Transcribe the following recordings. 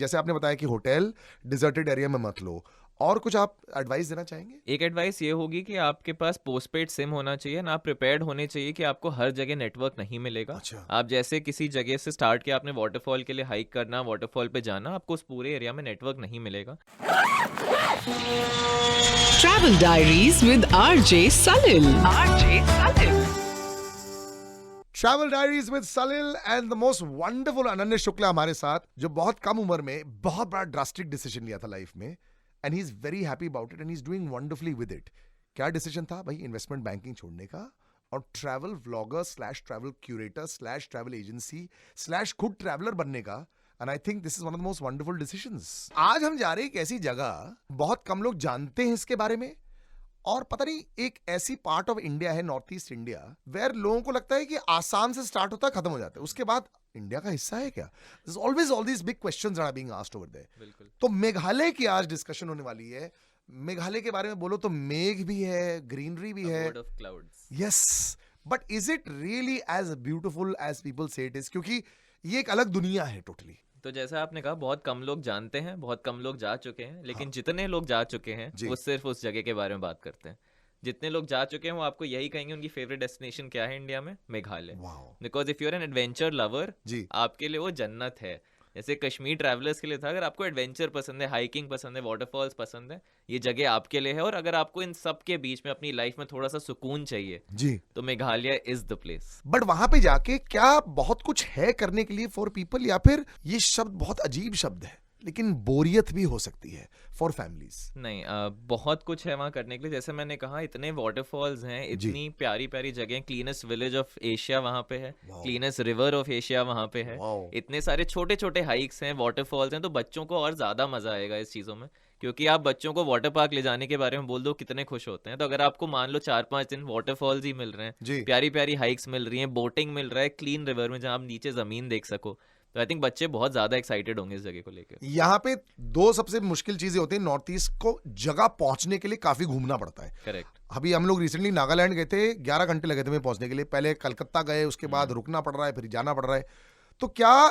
जैसे आपने बताया कि होटल डिजर्टेड एरिया में मत लो, और कुछ आप एडवाइस देना चाहेंगे? एक एडवाइस ये होगी कि आपके पास पोस्टपेड सिम होना चाहिए ना, आप प्रिपेयर्ड होने चाहिए कि आपको हर जगह नेटवर्क नहीं मिलेगा। अच्छा। आप जैसे किसी जगह से स्टार्ट किया, आपने वाटरफॉल के लिए हाइक करना, वाटरफॉल पे जाना, आपको उस पूरे एरिया में नेटवर्क नहीं मिलेगा। Travel Diaries with RJ Salil. RJ Salil. Travel diaries with Salil and the most wonderful अनन्य शुक्ला हमारे साथ, जो बहुत कम उम्र में बहुत बड़ा ड्रास्टिक डिसीजन लिया था लाइफ में, and he is very happy about it and he is doing wonderfully with it. क्या डिसीजन था भाई? इन्वेस्टमेंट बैंकिंग छोड़ने का और travel vlogger slash travel curator slash travel agency slash खुद ट्रैवलर बनने का। And I think this is one of the most wonderful decisions. आज हम जा रहे हैं एक ऐसी जगह, बहुत कम लोग जानते हैं इसके बारे में, और पता नहीं एक ऐसी पार्ट ऑफ इंडिया है, नॉर्थ ईस्ट इंडिया, वेयर लोगों को लगता है कि आसाम से स्टार्ट होता है खत्म हो जाता है, उसके बाद इंडिया का हिस्सा है क्या? There's always all these big questions that are being asked over there. बिल्कुल। तो मेघालय की आज डिस्कशन होने वाली है। मेघालय के बारे में बोलो तो मेघ भी है, ग्रीनरी भी है, Abode of clouds। Yes, but is it really as beautiful as people say it is? क्योंकि ये एक अलग दुनिया है टोटली। तो जैसा आपने कहा, बहुत कम लोग जानते हैं, बहुत कम लोग जा चुके हैं, लेकिन जितने लोग जा चुके हैं जी। वो सिर्फ उस जगह के बारे में बात करते हैं। जितने लोग जा चुके हैं वो आपको यही कहेंगे उनकी फेवरेट डेस्टिनेशन क्या है इंडिया में, Meghalaya. Wow. Because if you are an adventure lover, जी। आपके लिए वो जन्नत है। जैसे कश्मीर ट्रैवलर्स के लिए था, अगर आपको एडवेंचर पसंद है, हाइकिंग पसंद है, वाटरफॉल्स पसंद है, ये जगह आपके लिए है। और अगर आपको इन सब के बीच में अपनी लाइफ में थोड़ा सा सुकून चाहिए, जी, तो Meghalaya is the place. But वहां पे जाके क्या बहुत कुछ है करने के लिए फॉर पीपल, या फिर ये शब्द बहुत अजीब शब्द है लेकिन बोरियत भी हो सकती है फॉर फैमिलीज? नहीं, बहुत कुछ है वहाँ करने के लिए। जैसे मैंने कहा, इतने वाटरफॉल्स हैं, इतनी प्यारी प्यारी जगह, क्लीनेस्ट विलेज ऑफ एशिया वहाँ पे है, क्लीनेस्ट रिवर ऑफ एशिया वहाँ पे है, इतने सारे छोटे छोटे हाइक्स हैं, वाटरफॉल्स हैं। तो बच्चों को और ज्यादा मजा आएगा इस चीजों में, क्योंकि आप बच्चों को वाटर पार्क ले जाने के बारे में बोल दो, कितने खुश होते हैं। तो अगर आपको मान लो 4-5 दिन वाटरफॉल्स ही मिल रहे हैं, प्यारी प्यारी हाइक्स मिल रही हैं, बोटिंग मिल रहा है, क्लीन रिवर में जहाँ आप नीचे जमीन देख सको, तो आई थिंक बच्चे बहुत ज्यादा एक्साइटेड होंगे इस जगह को लेकर। यहाँ पे दो सबसे मुश्किल चीजें होती हैं नॉर्थ ईस्ट को, जगह पहुंचने के लिए काफी घूमना पड़ता है। करेक्ट। अभी हम लोग रिसेंटली नागालैंड गए थे, 11 घंटे लगे थे हमें पहुंचने के लिए। पहले कलकत्ता गए, उसके बाद रुकना पड़ रहा है, फिर जाना पड़ रहा है। तो क्या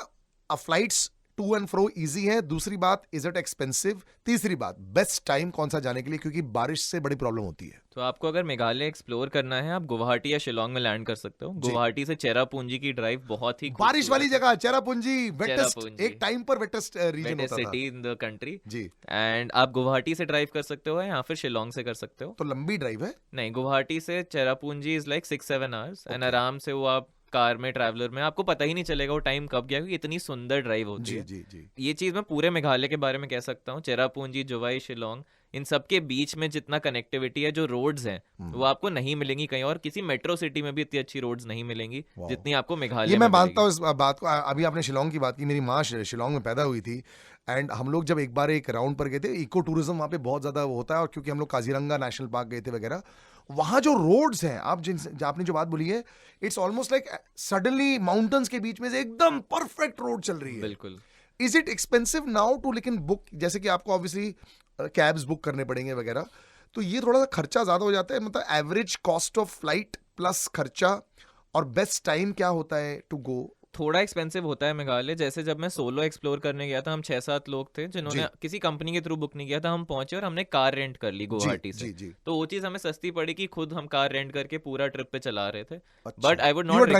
flights to and fro easy है? दूसरी बात, इज इट एक्सपेंसिव? तीसरी बात, बेस्ट टाइम कौन सा जाने के लिए, क्योंकि बारिश से बड़ी प्रॉब्लम होती है। तो आपको अगर मेघालय एक्सप्लोर करना है, आप गुवाहाटी या शिलोंग में लैंड कर सकते हो। गुवाहाटी से चेरापूंजी की ड्राइव बहुत ही बारिश वाली जगह चेरापूंजी, वेटेस्ट, एक टाइम पर वेटेस्ट रीजन होता था, city in the country ji. And आप गुवाहाटी से ड्राइव कर सकते हो या फिर शिलोंग से कर सकते हो। तो लंबी ड्राइव है? नहीं, गुवाहाटी से Cherrapunji is like 6-7 hours and आराम से वो आप कार में, ट्रैवलर में, आपको पता ही नहीं चलेगा वो टाइम कब गया, क्योंकि इतनी सुंदर ड्राइव होती है। जी जी। ये चीज मैं पूरे मेघालय के बारे में कह सकता हूँ। चेरापूंजी, जोवाई, शिलोंग, इन सब के बीच में जितना कनेक्टिविटी है, जो रोड्स हैं, वो आपको नहीं मिलेंगी कहीं और। किसी मेट्रो सिटी में भी इतनी अच्छी रोड्स नहीं मिलेंगी जितनी आपको मेघालय ये में मैं मानता हूँ इस बात को। अभी आपने शिलोंग की बात की, मेरी माँ शिलोंग में पैदा हुई थी, एंड हम लोग जब एक बार एक राउंड पर गए थे, इको टूरिज्म वहाँ पे बहुत ज्यादा होता है, और क्योंकि हम लोग काजीरंगा नेशनल पार्क गए थे वगैरह, वहां जो रोड्स हैं, आपने जो बात बोली है, it's almost like suddenly mountains के बीच में से एकदम परफेक्ट रोड चल रही है। बिल्कुल। Is it expensive now to लेकिन बुक, जैसे कि आपको ऑब्वियसली कैब्स बुक करने पड़ेंगे वगैरह, तो ये थोड़ा सा खर्चा ज्यादा हो जाता है? मतलब average cost of flight plus खर्चा, और बेस्ट टाइम क्या होता है टू गो? थोड़ा एक्सपेंसिव होता है मेघालय। जैसे जब मैं सोलो एक्सप्लोर करने गया था, हम 6-7 लोग थे जिन्होंने किसी कंपनी के थ्रू बुक नहीं किया था। हम पहुंचे और हमने कार रेंट कर ली गुवाहाटी से। तो वो चीज हमें सस्ती पड़ी कि खुद हम कार रेंट करके पूरा ट्रिप पे चला रहे थे। But I would not,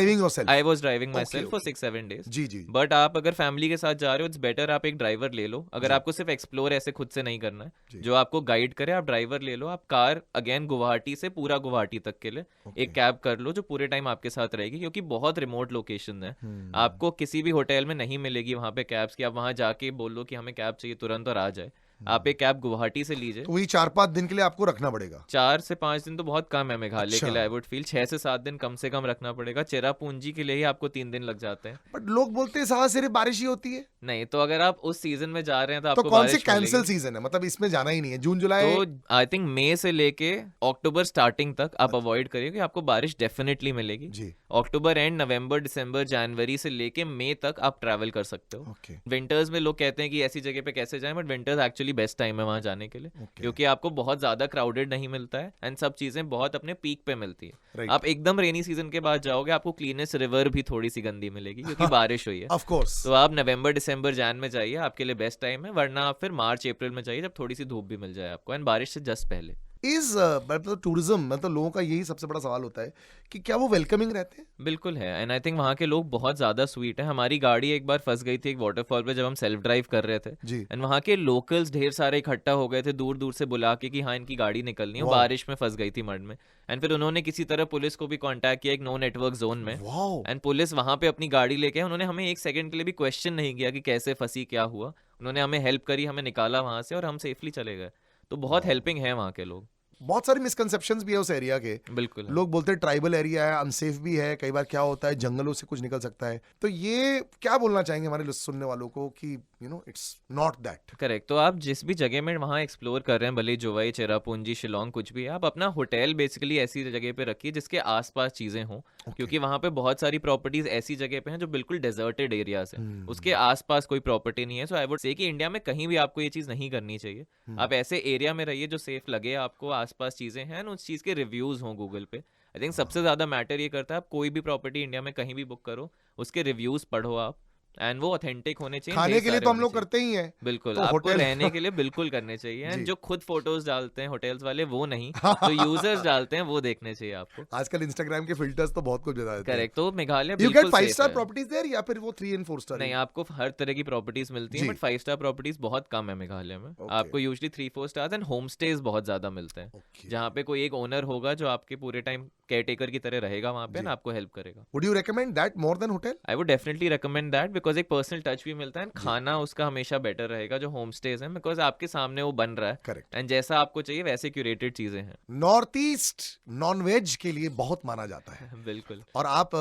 I was driving myself for 6-7 days. जी जी। बट आप अगर फैमिली के साथ जा रहे हो, इट्स बेटर आप एक ड्राइवर ले लो। अगर आपको सिर्फ एक्सप्लोर ऐसे खुद से नहीं करना है, जो आपको गाइड करे, आप ड्राइवर ले लो। आप कार अगेन गुवाहाटी से पूरा गुवाहाटी तक के लिए एक कैब कर लो, जो पूरे टाइम आपके साथ रहेगी, क्योंकि बहुत रिमोट लोकेशन है। आपको किसी भी होटल में नहीं मिलेगी वहां पे कैब्स की। आप वहां जाके बोल लो कि हमें कैब चाहिए तुरंत और आ जाए। आप एक कैब गुवाहाटी से लीजिए, तो वही 4-5 दिन के लिए आपको रखना पड़ेगा। 4 से 5 दिन तो बहुत कम है मेघालय के लिए। आई वुड फील 6 से 7 दिन कम से कम रखना पड़ेगा। चेरापूंजी के लिए ही आपको 3 दिन लग जाते हैं। बट लोग बोलते हैं वहां सिर्फ बारिश ही होती है। नहीं, तो अगर आप उस सीजन में जा रहे हैं तो आपको कौन सी बारिश कैंसिल मिलेगी। सीजन है? मतलब इसमें जाना ही नहीं है, जून जुलाई? तो आई थिंक मई से लेके अक्टूबर स्टार्टिंग तक आप अवॉइड करिए, कि आपको बारिश डेफिनेटली मिलेगी जी। अक्टूबर एंड, नवंबर, दिसंबर, जनवरी से लेके मई तक आप ट्रैवल कर सकते हो। विंटर्स में लोग कहते हैं कि ऐसी जगह पे कैसे जाएं, but winters actually literally best time है वहाँ जाने के लिए, Okay. क्योंकि आपको बहुत ज़्यादा क्राउडेड नहीं मिलता है एंड सब चीज़ें बहुत अपने पीक पे मिलती है। Right. आप एकदम रेनी सीजन के बाद जाओगे, आपको क्लीनेस्ट रिवर भी थोड़ी सी गंदी मिलेगी क्योंकि बारिश हुई है। Of course. तो आप नवंबर दिसंबर जैन में जाइए, आपके लिए बेस्ट टाइम है, वरना आप फिर मार्च अप्रैल में जाइए जब थोड़ी सी धूप भी मिल जाए आपको एंड बारिश से जस्ट पहले। मतलब टूरिज्म, मतलब लोगों का यही सबसे बड़ा सवाल होता है कि क्या वो वेलकमिंग रहते हैं? बिल्कुल है एंड आई थिंक वहाँ के लोग बहुत ज़्यादा स्वीट है। हमारी गाड़ी एक बार फंस गई थी एक वाटरफॉल पे जब हम सेल्फ ड्राइव कर रहे थे जी। एंड वहाँ के लोकल्स ढेर सारे इकट्ठा हो गए थे दूर दूर से बुला के कि हाँ इनकी गाड़ी निकलनी है। वो Wow. बारिश में फंस गई थी मड में एंड फिर उन्होंने किसी तरह पुलिस को भी कांटेक्ट किया एक नो नेटवर्क जोन में वाओ। एंड पुलिस वहाँ पे अपनी गाड़ी लेके, उन्होंने हमें एक सेकंड के लिए भी क्वेश्चन नहीं किया कि कैसे फंसी क्या हुआ। उन्होंने हमें हेल्प करी, हमें निकाला वहाँ से और हम सेफली चले गए। तो बहुत हेल्पिंग है वहाँ के लोग। बहुत सारी मिसकंसेप्शंस भी है उस एरिया के। बिल्कुल है। लोग बोलते हैं ट्राइबल एरिया है, अनसेफ भी है, कई बार क्या होता है जंगलों से कुछ निकल सकता है। तो ये क्या बोलना चाहेंगे हमारे सुनने वालों को कि इट्स नॉट दैट? करेक्ट। तो आप जिस भी जगह में वहाँ एक्सप्लोर कर रहे हैं, भले जोवाई, चेरापूंजी, शिलोंग, कुछ भी, आप अपना होटल बेसिकली ऐसी जगह पे रखिए जिसके आसपास चीज़ें हों, क्योंकि वहाँ पे बहुत सारी प्रॉपर्टीज ऐसी जगह पे हैं जो बिल्कुल डेजर्टेड एरियाज हैं, उसके आसपास कोई प्रॉपर्टी नहीं है। सो आई वुड से कि इंडिया में कहीं भी आपको ये चीज़ नहीं करनी चाहिए। आप ऐसे एरिया में रहिए जो सेफ लगे आपको, आसपास चीज़ें हैं, उस चीज़ के रिव्यूज़ हों गूगल पे। आई थिंक सबसे ज़्यादा मैटर ये करता है, आप कोई भी प्रॉपर्टी इंडिया में कहीं भी बुक करो, उसके रिव्यूज़ पढ़ो आप, एंड वो ऑथेंटिक होने चाहिए। खाने ढेर के लिए सारे तो हम होने लोग चाहिए। करते ही हैं। बिल्कुल, तो आपको होटल रहने के लिए बिल्कुल करने चाहिए एंड जी। जो खुद फोटोज डालते हैं होटल्स वाले वो नहीं, जो यूजर्स डालते हैं वो देखने चाहिए आपको। आजकल इंस्टाग्राम के फिल्टर्स तो बहुत कुछ बता देते हैं। करेक्ट। तो मेघालय यू बिल्कुल गेट 5 सेफ स्टार है। प्रॉपर्टीज देयर या फिर वो 3 and 4 स्टार? नहीं, आपको हर तरह की प्रॉपर्टीज मिलती हैं, जी। बट 5 स्टार प्रॉपर्टीज बहुत कम है मेघालय में। Okay. आपको usually 3-4 stars and home stage बहुत ज्यादा मिलते हैं, Okay. जहाँ पे कोई एक ओनर होगा जो आपके पूरे टाइम केयरटेकर की तरह रहेगा वहाँ पे जी। ना, आपको हेल्प करेगा। Would you recommend that more than hotel? I would definitely recommend that because एक पर्सनल टच भी मिलता है एंड खाना उसका हमेशा बेटर रहेगा जो होम स्टेज है, बिकॉज आपके सामने वो बन रहा है करेक्ट। एंड जैसा आपको चाहिए वैसे क्यूरेटेड चीजें हैं। नॉर्थ ईस्ट नॉन वेज के लिए बहुत माना जाता है बिल्कुल। और आप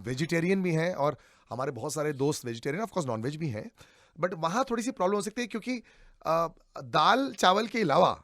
वेजिटेरियन भी हैं और हमारे बहुत सारे दोस्त vegetarian, of course non veg भी हैं, बट वहाँ थोड़ी सी प्रॉब्लम हो सकती है क्योंकि दाल चावल के अलावा,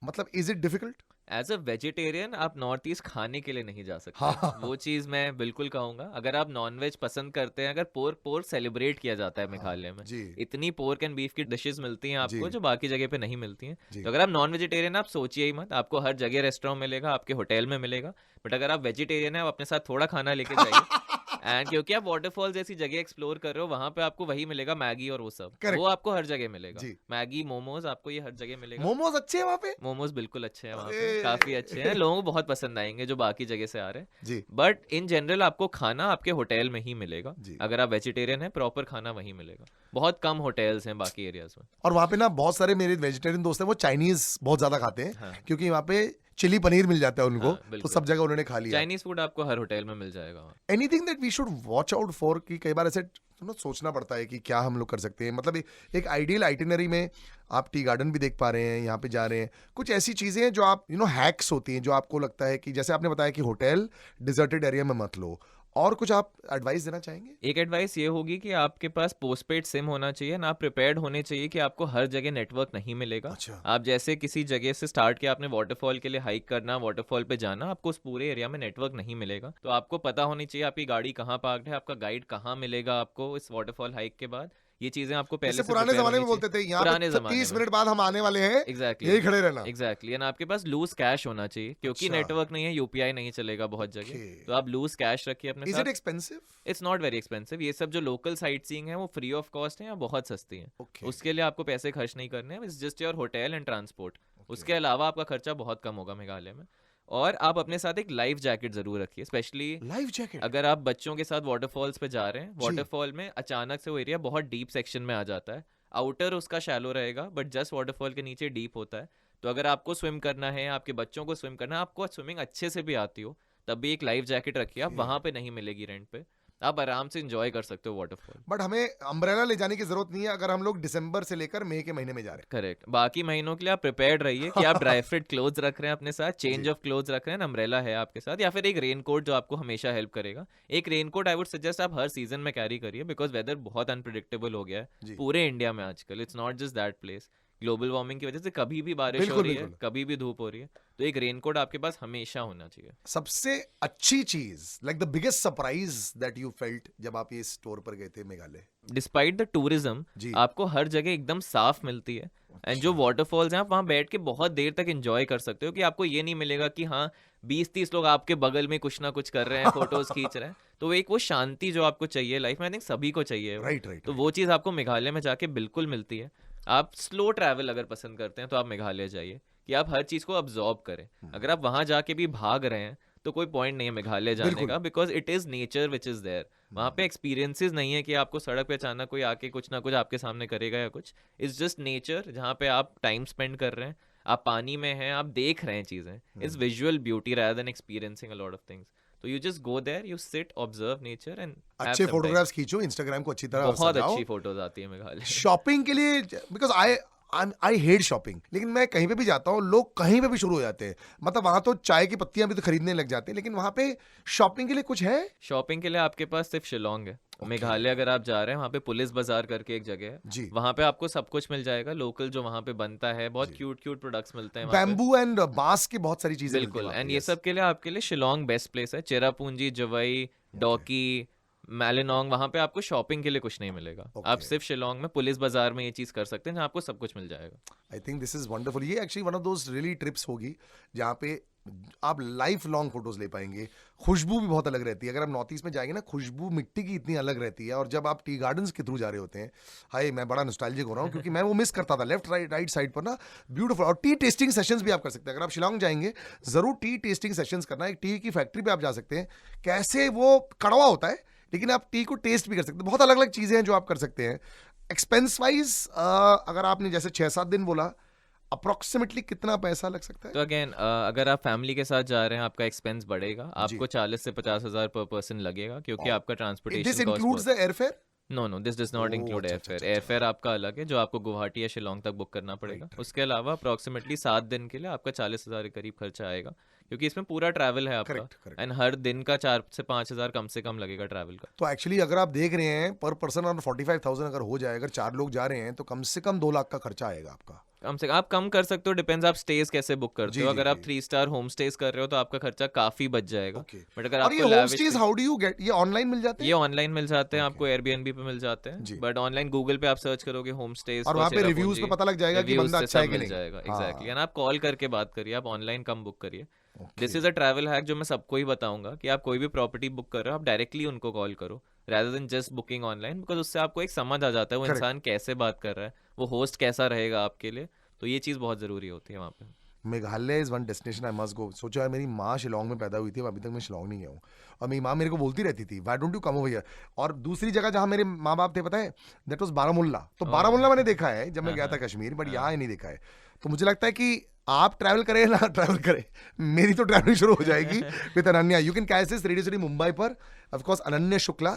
मतलब is it difficult? As a vegetarian आप नॉर्थ ईस्ट खाने के लिए नहीं जा सकते। हाँ। वो चीज़ मैं बिल्कुल कहूँगा। अगर आप नॉन वेज पसंद करते हैं, अगर पोर्क सेलिब्रेट किया जाता है मेघालय में, जी। इतनी पोर्क एंड बीफ की डिशेस मिलती हैं आपको जी। जो बाकी जगह पे नहीं मिलती हैं। जी। तो अगर आप नॉन वेजिटेरियन, आप सोचिए ही मत, आपको हर जगह रेस्टोरेंट मिलेगा, आपके होटल में मिलेगा। बट अगर आप वेजिटेरियन है, आप अपने साथ थोड़ा खाना लेके जाइए एंड क्योंकि आप वाटरफॉल जैसी जगह एक्सप्लोर कर रहे हो, वहां पे आपको वही मिलेगा, मैगी और वो सब। Correct. वो आपको हर जगह मिलेगा। जी। मैगी, मोमोज, आपको ये हर जगह मिलेगा। मोमोज अच्छे हैं वहाँ पे? मोमोज बिल्कुल अच्छे हैं वहाँ पे, अरे! काफी अच्छे हैं, लोगों को बहुत पसंद आएंगे जो बाकी जगह से आ रहे हैं। जी। बट इन जनरल आपको खाना आपके होटल में ही मिलेगा। जी। अगर आप वेजिटेरियन है, प्रॉपर खाना वहीं मिलेगा। बहुत कम होटल्स हैं बाकी एरियाज में। और वहाँ पे ना बहुत सारे मेरे वेजिटेरियन दोस्त हैं, वो चाइनीज बहुत ज्यादा खाते हैं। हाँ। क्योंकि वहाँ पे चिली पनीर मिल जाता है उनको। हाँ, तो बिल्कुल। सब जगह उन्होंने खा लिया। चाइनीज फूड आपको हर होटल में मिल जाएगा वहाँ। Anything that we should watch out for, कि कई बार ऐसे सोचना पड़ता है कि क्या हम लोग कर सकते हैं, मतलब एक आइडियल आइटिनरी में आप टी गार्डन भी देख पा रहे हैं, यहाँ पे जा रहे हैं, कुछ ऐसी चीजें हैं जो आप हैक्स होती हैं जो आपको लगता है कि जैसे आपने बताया कि होटल डिजर्टेड एरिया में मत लो, और कुछ आप एडवाइस देना चाहेंगे? एक एडवाइस ये होगी कि आपके पास पोस्टपेड सिम होना चाहिए ना, आप प्रिपेयर्ड होने चाहिए कि आपको हर जगह नेटवर्क नहीं मिलेगा। अच्छा। आप जैसे किसी जगह से स्टार्ट किया, आपने वाटरफॉल के लिए हाइक करना, वाटरफॉल पे जाना, आपको उस पूरे एरिया में नेटवर्क नहीं मिलेगा। तो आपको पता होनी चाहिए आपकी गाड़ी कहाँ पार्क्ड है, आपका गाइड कहाँ मिलेगा आपको इस वाटरफॉल हाइक के बाद। ये चीजें आपको पहले जैसे से पुराने prepare जमाने होनी में बोलते चाहिए। थे यहाँ पुराने पे जमाने 30 में। मिनट बाद हम आने वाले हैं, एग्जैक्टली, यही खड़े रहना। एग्जैक्टली। एंड आपके पास लूज कैश होना चाहिए क्योंकि अच्छा। नेटवर्क नहीं है, यूपीआई नहीं चलेगा बहुत Okay. जगह। तो आप लूज कैश रखिए अपने इज साथ। It expensive? It's not very expensive. ये सब जो लोकल साइट सीइंग है वो फ्री ऑफ कॉस्ट है या बहुत सस्ती है। Okay. उसके लिए आपको पैसे खर्च नहीं करने हैं, it's just your hotel and transport. उसके अलावा आपका खर्चा बहुत कम होगा मेघालय में। और आप अपने साथ एक लाइफ जैकेट जरूर रखिए, स्पेशली लाइफ जैकेट? अगर आप बच्चों के साथ वाटरफॉल्स पे जा रहे हैं। वाटरफॉल में अचानक से वो एरिया बहुत डीप सेक्शन में आ जाता है, आउटर उसका शैलो रहेगा बट जस्ट वाटरफॉल के नीचे डीप होता है। तो अगर आपको स्विम करना है, आपके बच्चों को स्विम करना है, आपको स्विमिंग अच्छे से भी आती हो, तब भी एक लाइफ जैकेट रखिए आप। वहां पे नहीं मिलेगी रेंट पे, आप आराम से एंजॉय कर सकते हो वाटरफॉल। बट हमें अम्ब्रेला ले जाने की जरूरत नहीं है अगर हम लोग दिसंबर से लेकर मई के महीने में जा रहे हैं। करेक्ट। बाकी महीनों के लिए आप प्रिपेयर्ड रहिए कि आप ड्राई फिट क्लोथ्स रख रहे हैं अपने साथ, चेंज ऑफ क्लोथ्स रख रहे हैं, अम्ब्रेला है आपके साथ, या फिर एक रेनकोट जो आपको हमेशा हेल्प करेगा। एक रेनकोट आई वुड सजेस्ट आप हर सीजन में कैरी करिए, बिकॉज वेदर बहुत अनप्रिडिक्टेबल हो गया जी। है पूरे इंडिया में आजकल। It's not just that place, global warming की वजह से कभी भी बारिश हो बिल्कुल, रही है, बिल्कुल। कभी भी धूप हो रही है। तो एक रेनकोट आपके पास हमेशा होना चाहिए। सबसे अच्छी चीज, like the biggest surprise that you felt जब आप ये स्टोर पर गए थे मेघालय? डिस्पाइट द टूरिज्म, जी। आपको हर जगह एकदम साफ मिलती है। एंड जो वाटरफॉल्स हैं आप वहाँ बैठ के बहुत देर तक एंजॉय कर सकते हो कि आपको ये नहीं मिलेगा कि हाँ 20-30 लोग आपके बगल में कुछ ना कुछ कर रहे हैं, फोटोज खींच रहे हैं। तो एक वो शांति जो आपको चाहिए लाइफ में, आई थिंक सभी को चाहिए वो। राइट तो वो चीज़ आपको मेघालय में जाके बिल्कुल मिलती है। आप स्लो ट्रैवल अगर पसंद करते हैं तो आप मेघालय जाइए, कि आप हर चीज़ को अब्जॉर्ब करें। अगर आप वहाँ जाके भी भाग रहे हैं तो कोई पॉइंट नहीं है मेघालय जाने का, because it is nature which is there. वहाँ पे एक्सपीरियंसेस नहीं है कि आपको सड़क पे अचानक कोई आके कुछ ना कुछ आपके सामने करेगा या कुछ। इट्स जस्ट नेचर जहाँ पे आप टाइम स्पेंड कर रहे हैं, आप पानी में हैं, आप देख रहे हैं चीज़ें। It's visual beauty rather than experiencing a lot of things. तो you just go there, you sit, observe nature and अच्छे फोटोग्राफ्स खींचो, इंस्टाग्राम को अच्छी तरह बहुत सजाओ। अच्छी फोटोज आती है मेघालय। शॉपिंग के लिए, बिकॉज आई हेट शॉपिंग, लेकिन मैं कहीं पे भी जाता हूँ लोग कहीं पे भी शुरू हो जाते हैं। मतलब वहां तो चाय की पत्तियां भी तो खरीदने लग जाते हैं, लेकिन वहां पे शॉपिंग के लिए कुछ है? शॉपिंग के लिए आपके पास सिर्फ शिलोंग है। मेघालय अगर आप जा रहे हैं, वहाँ पे पुलिस बाजार करके एक जगह है जी। वहाँ पे आपको सब कुछ मिल जाएगा लोकल जो वहाँ पे बनता है। बहुत क्यूट क्यूट प्रोडक्ट्स मिलते हैं वहाँ पे। बैम्बू एंड बांस की बहुत सारी चीजें मिलती हैं बिल्कुल। वहाँ पे, एंड ये yes. सब के लिए आपके लिए शिलोंग बेस्ट प्लेस है। चेरापूंजी, जवाई, डॉकी, मैलिनोंग, वहाँ पे आपको शॉपिंग के लिए कुछ नहीं मिलेगा। आप सिर्फ शिलोंग में पुलिस बाजार में ये चीज कर सकते हैं जहाँ आपको सब कुछ मिल जाएगा। I think this is wonderful. ये actually one of those really trips होगी जहाँ पे आप लाइफ लॉन्ग फोटोज ले पाएंगे। खुशबू भी बहुत अलग रहती है। अगर आप नॉर्थ ईस्ट में जाएंगे ना, खुशबू मिट्टी की इतनी अलग रहती है। और जब आप टी गार्डन्स के थ्रू जा रहे होते हैं, हाय मैं बड़ा नॉस्टैल्जिक हो रहा हूँ क्योंकि मैं वो मिस करता था। लेफ्ट राइट साइड पर ना ब्यूटीफुल। और टी टेस्टिंग सेशंस भी आप कर सकते हैं। अगर आप शिलोंग जाएंगे जरूर टी टेस्टिंग सेशंस करना। एक टी की फैक्ट्री पे आप जा सकते हैं, कैसे वो कड़वा होता है लेकिन आप टी को टेस्ट भी कर सकते हैं। बहुत अलग अलग चीजें हैं जो आप कर सकते हैं। एक्सपेंस वाइज अगर आपने जैसे 6-7 दिन बोला, अप्रोक्सीमेटली कितना पैसा लग सकता है? तो अगेन अगर आप फैमिली के साथ जा रहे हैं आपका एक्सपेंस बढ़ेगा। आपको 40 से 50 हज़ार पर पर्सन लगेगा क्योंकि आपका transportation this includes the airfare? No, this does not include airfare. Airfare आपका अलग है जो आपको गुवाहाटी या शिलोंग तक बुक करना पड़ेगा। उसके अलावा अप्रोक्सीमेटली 7 दिन के लिए आपका 40,000 के करीब खर्चा आएगा क्योंकि इसमें पूरा ट्रैवल है आपका। एंड हर दिन का 4 से 5 हज़ार कम से कम लगेगा ट्रैवल का। तो एक्चुअली अगर आप देख रहे हैं पर पर्सन अराउंड 45,000 अगर हो जाए, अगर 4 लोग जा रहे हैं तो कम से कम 2 लाख का खर्चा आएगा आपका। कम से आप कम कर सकते हो, डिपेंड्स आप स्टेज कैसे बुक करते हो। अगर आप 3 स्टार होम स्टेज कर रहे हो तो आपका खर्चा काफी बच जाएगा। बट अगर और ये आपको home stage how do you get? ये ऑनलाइन मिल जाते हैं? ये ऑनलाइन मिल जाते हैं आपको, एयरबीएनबी पे मिल जाते हैं। बट ऑनलाइन गूगल पे आप सर्च करोगे होम स्टेज और वहाँ पे रिव्यूज पे पता लग जाएगा कि बंदा अच्छा है कि नहीं। जाएगा एग्जैक्टली। एंड आप कॉल करके बात करिए, आप ऑनलाइन कम बुक करिए। This is a travel hack जो मैं सबको ही बताऊंगा कि आप कोई भी प्रॉपर्टी बुक कर रहे हो आप डायरेक्टली उनको कॉल करो rather than just booking online, because उससे आपको एक समझ आ जाता है वो इंसान कैसे बात कर रहा है, वो होस्ट कैसा रहेगा आपके लिए। तो ये चीज़ बहुत ज़रूरी होती है वहाँ पे। Meghalaya is one destination I must go. सोचो यार, मेरी माँ शिलोंग में पैदा हुई थी, अभी तक मैं शिलोंग नहीं गया हूँ। और मेरी माँ मेरे को बोलती रहती थी why don't you come over here. और दूसरी जगह जहाँ मेरे माँ बाप थे पता है, दैट वाज बारामुल्ला। तो बारामुल्ला मैंने देखा है जब मैं गया था कश्मीर, बट यहाँ नहीं देखा है। तो मुझे लगता है कि आप ट्रैवल करें ना ट्रैवल करें, मेरी तो ट्रैवलिंग शुरू हो जाएगी with Ananya. You can catch this radio city Mumbai पर, ऑफ कोर्स अनन्या शुक्ला।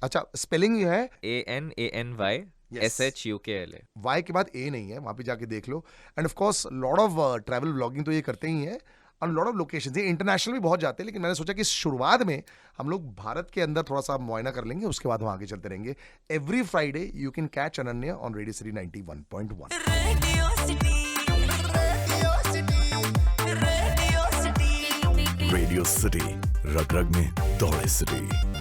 अच्छा स्पेलिंग ये है ANANY SHUKLA। वाई के बाद ए नहीं है, वहां पे जाके देख लो। And of course lot of travel vlogging तो ये करते ही हैं और लॉट ऑफ लोकेशंस। ये इंटरनेशनल भी बहुत जाते हैं, लेकिन मैंने सोचा कि शुरुआत में हम लोग भारत के अंदर थोड़ा सा मुआयना कर लेंगे, उसके बाद हम आगे चलते रहेंगे। Every Friday you can catch Ananya on radio city 91.1। Radio city रग रग में दौड़े सिटी।